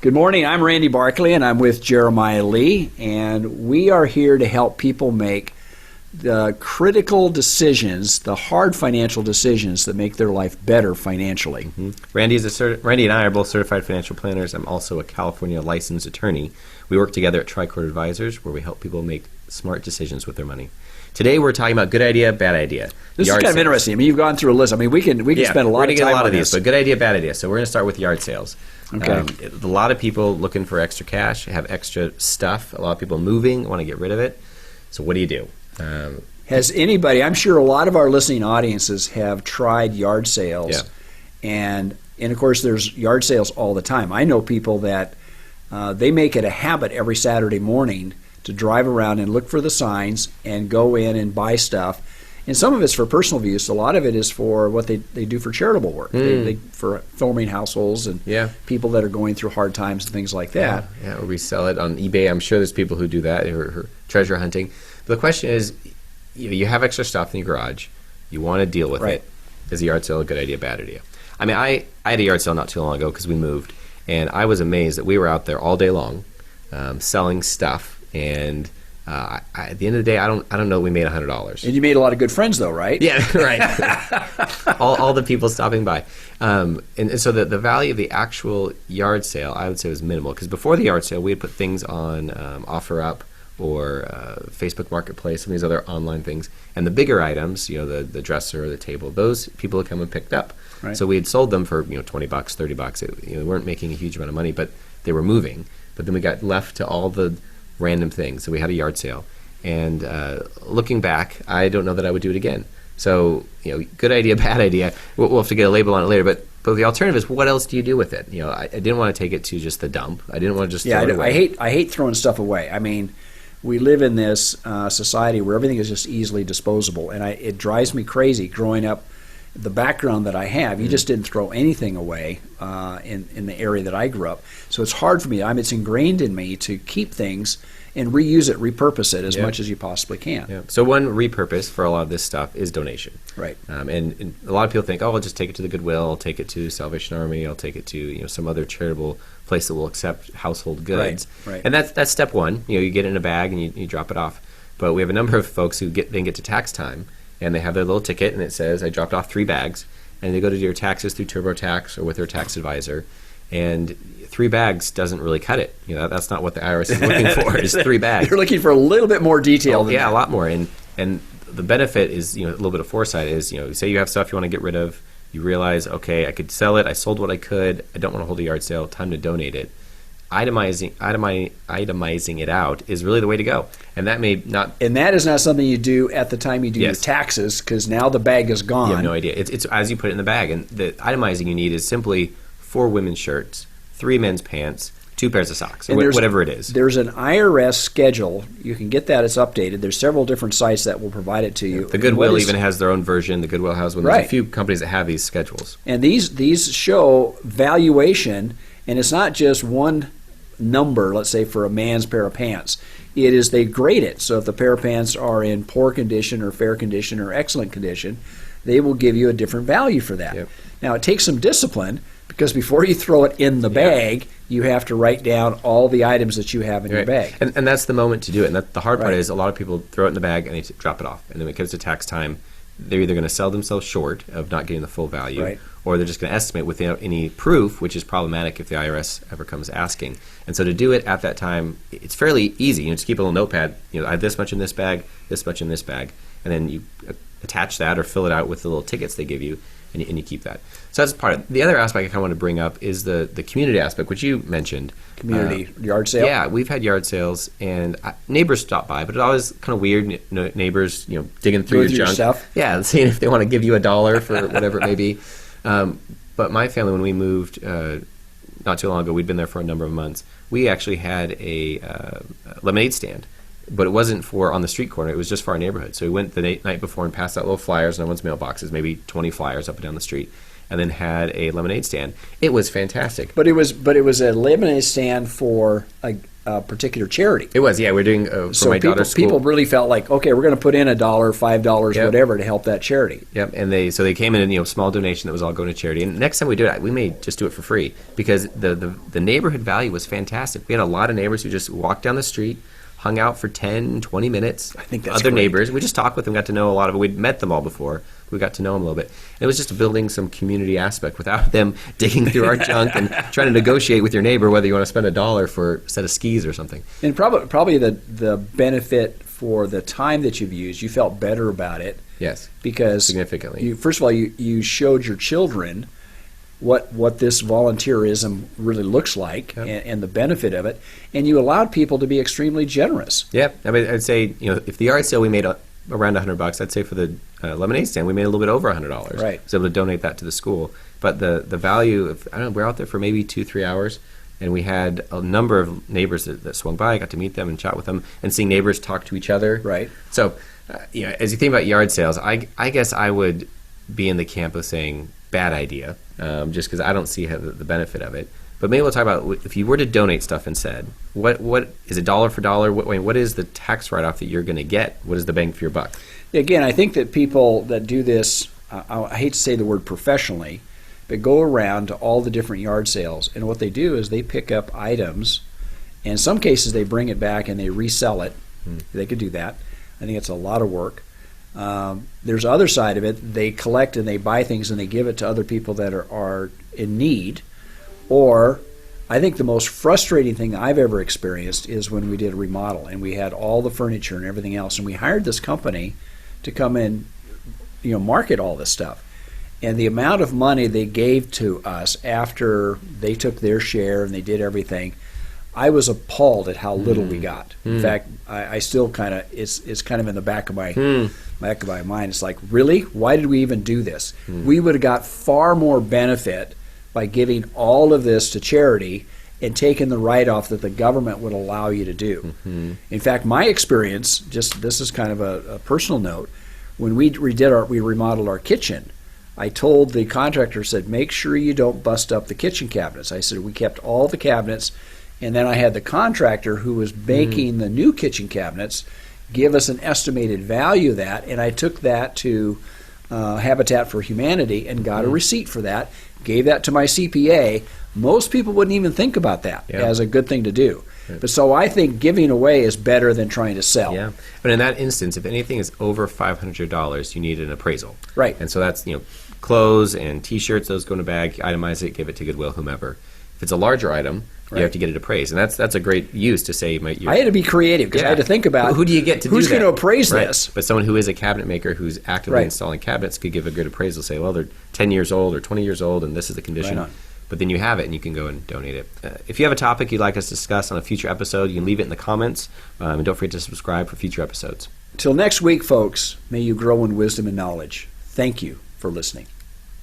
Good morning. I'm Randy Barkley, and I'm with Jeremiah Lee, and we are here to help people make the critical decisions, the hard financial decisions that make their life better financially. Mm-hmm. Randy and I are both certified financial planners. I'm also a California licensed attorney. We work together at Tricord Advisors, where we help people make smart decisions with their money. Today we're talking about good idea, bad idea. This is kind of interesting. I mean, you've gone through a list. I mean, we can spend a lot of time on these, but good idea, bad idea. So we're going to start with yard sales. Okay. A lot of people looking for extra cash, have extra stuff. A lot of people moving, want to get rid of it. So what do you do? Has anybody, I'm sure a lot of our listening audiences have tried yard sales, and of course there's yard sales all the time. I know people that they make it a habit every Saturday morning to drive around and look for the signs and go in and buy stuff. And some of it's for personal use. A lot of it is for what they do for charitable work, for filming households and people that are going through hard times and things like that. Yeah, or we sell it on eBay. I'm sure there's people who do that, or treasure hunting. But the question is, you have extra stuff in your garage. You want to deal with it. Is a yard sale a good idea, bad idea? I mean, I had a yard sale not too long ago because we moved, and I was amazed that we were out there all day long selling stuff, and at the end of the day, I don't know. We made $100, and you made a lot of good friends, though, right? Yeah, right. all the people stopping by, and so the value of the actual yard sale, I would say, was minimal. Because before the yard sale, we had put things on OfferUp or Facebook Marketplace, some of these other online things, and the bigger items, the dresser, the table, those people had come and picked up. Right. So we had sold them for $20, $30. They weren't making a huge amount of money, but they were moving. But then we got left to all the random things. So we had a yard sale, and looking back, I don't know that I would do it again. So good idea, bad idea. We'll have to get a label on it later. But the alternative is, what else do you do with it? I didn't want to take it to just the dump. I didn't want to just throw it away. I hate throwing stuff away. I mean, we live in this society where everything is just easily disposable, and it drives me crazy growing up. The background that I have, you just didn't throw anything away in the area that I grew up. So it's hard for me. It's ingrained in me to keep things and reuse it, repurpose it as much as you possibly can. Yeah. So one repurpose for a lot of this stuff is donation. Right. And a lot of people think, I'll just take it to the Goodwill, I'll take it to Salvation Army, I'll take it to some other charitable place that will accept household goods. Right. And that's step one. You get it in a bag and you drop it off. But we have a number of folks who then get to tax time, and they have their little ticket, and it says, I dropped off 3 bags. And they go to do your taxes through TurboTax or with their tax advisor. And 3 bags doesn't really cut it. That's not what the IRS is looking for, is 3 bags. You're looking for a little bit more detail than that. A lot more. And the benefit is, a little bit of foresight is, say you have stuff you want to get rid of. You realize, okay, I could sell it. I sold what I could. I don't want to hold a yard sale. Time to donate it. Itemizing it out is really the way to go, and that may not. And that is not something you do at the time you do your taxes, because now the bag is gone. You have no idea. It's as you put it in the bag, and the itemizing you need is simply 4 women's shirts, 3 men's pants, 2 pairs of socks, or whatever it is. There's an IRS schedule. You can get that. It's updated. There's several different sites that will provide it to you. The Goodwill even has their own version. The Goodwill has one. There's a few companies that have these schedules. And these show valuation, and it's not just one number, let's say, for a man's pair of pants. It is, they grade it. So if the pair of pants are in poor condition or fair condition or excellent condition, they will give you a different value for that. Yep. Now, it takes some discipline, because before you throw it in the bag, you have to write down all the items that you have in your bag. And that's the moment to do it. And the hard part is, a lot of people throw it in the bag and they drop it off. And then when it comes to tax time, they're either going to sell themselves short of not getting the full value, or they're just going to estimate without any proof, which is problematic if the IRS ever comes asking. And so to do it at that time, it's fairly easy. Just keep a little notepad. I have this much in this bag, this much in this bag, and then you attach that or fill it out with the little tickets they give you, and you keep that. So that's part of it. The other aspect I kind of want to bring up is the community aspect, which you mentioned. Community yard sale? Yeah, we've had yard sales, and neighbors stop by, but it's always kind of weird, neighbors digging through your junk. Stuff. Yeah, seeing if they want to give you $1 for whatever it may be. But my family, when we moved not too long ago, we'd been there for a number of months, we actually had a lemonade stand. But it wasn't for on the street corner. It was just for our neighborhood. So we went the night before and passed out little flyers in everyone's mailboxes, maybe 20 flyers up and down the street, and then had a lemonade stand. It was fantastic. But it was a lemonade stand for particular charity. It was, yeah. We're doing for So my daughter's school. people really felt like, okay, we're going to put in $1, $5, Yep. whatever, to help that charity. Yep, and they came in a small donation that was all going to charity. And next time we do it, we may just do it for free because the neighborhood value was fantastic. We had a lot of neighbors who just walked down the street, hung out for 10, 20 minutes. I think that's other great. neighbors. We just talked with them, got to know a lot of them. We'd met them all before. We got to know them a little bit. And it was just building some community aspect without them digging through our junk and trying to negotiate with your neighbor whether you want to spend $1 for a set of skis or something. And probably the benefit for the time that you've used, you felt better about it. Yes, Because significantly. First of all, you showed your children what this volunteerism really looks like, Yep. and the benefit of it, and you allowed people to be extremely generous. Yeah, I mean, I'd say if the yard sale we made around $100, I'd say for the lemonade stand we made a little bit over $100. Right. So able to donate that to the school. But the value of, I don't know, we're out there for maybe 2-3 hours, and we had a number of neighbors that swung by. I got to meet them and chat with them, and seeing neighbors talk to each other. Right. So, as you think about yard sales, I guess I would be in the camp of saying bad idea, just because I don't see the benefit of it. But maybe we'll talk about if you were to donate stuff instead, what is it dollar for dollar? What is the tax write-off that you're going to get? What is the bang for your buck? Again, I think that people that do this, I hate to say the word professionally, but go around to all the different yard sales, and what they do is they pick up items, and in some cases they bring it back and they resell it. They could do that. I think it's a lot of work. There's the other side of it. They collect and they buy things and they give it to other people that are in need. Or I think the most frustrating thing I've ever experienced is when we did a remodel and we had all the furniture and everything else, and we hired this company to come in, market all this stuff. And the amount of money they gave to us after they took their share and they did everything, I was appalled at how little we got. In fact, I still kind of it's kind of in the back of my mind. It's like, really? Why did we even do this? We would have got far more benefit by giving all of this to charity and taking the write-off that the government would allow you to do. In fact, my experience, this is kind of a personal note, when we remodeled our kitchen, I told the contractor, said, make sure you don't bust up the kitchen cabinets. I said, we kept all the cabinets, and then I had the contractor who was making the new kitchen cabinets give us an estimated value of that, and I took that to Habitat for Humanity and got a receipt for that, gave that to my CPA. Most people wouldn't even think about that as a good thing to do. But so I think giving away is better than trying to sell. Yeah, but in that instance, if anything is over $500, you need an appraisal. Right. And so that's clothes and T-shirts. Those go in a bag. Itemize it, give it to Goodwill, whomever. If it's a larger item, you have to get it appraised, and that's a great use to say. I had to be creative because I had to think about who do you get to who's do that? going to appraise this. But someone who is a cabinet maker who's actively installing cabinets could give a good appraisal. Say, well, they're 10 years old or 20 years old, and this is the condition. Right on. But then you have it, and you can go and donate it. If you have a topic you'd like us to discuss on a future episode, you can leave it in the comments, and don't forget to subscribe for future episodes. Till next week, folks, may you grow in wisdom and knowledge. Thank you for listening.